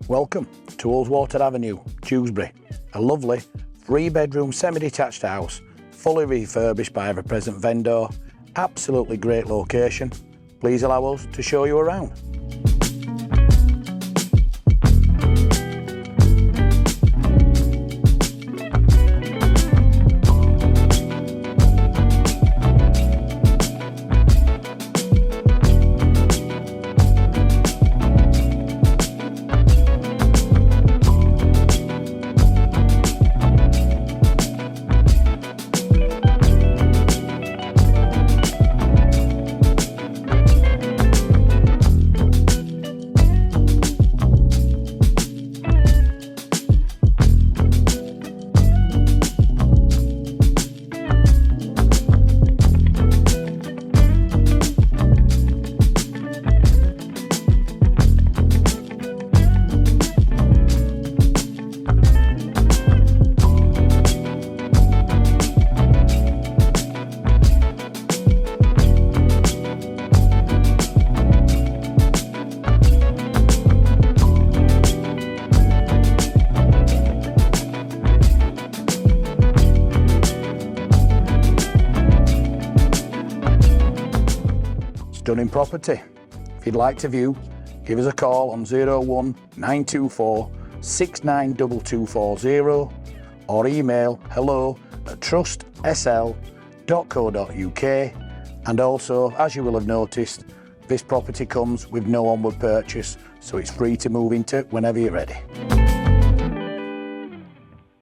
Welcome to Ullswater Avenue, Dewsbury, a lovely 3-bedroom semi-detached house, fully refurbished by ever present vendor. Absolutely great location. Please allow us to show you around. Stunning property. If you'd like to view, give us a call on 01924 692240 or email hello@trustsl.co.uk. And also, as you will have noticed, this property comes with no onward purchase, so it's free to move into whenever you're ready.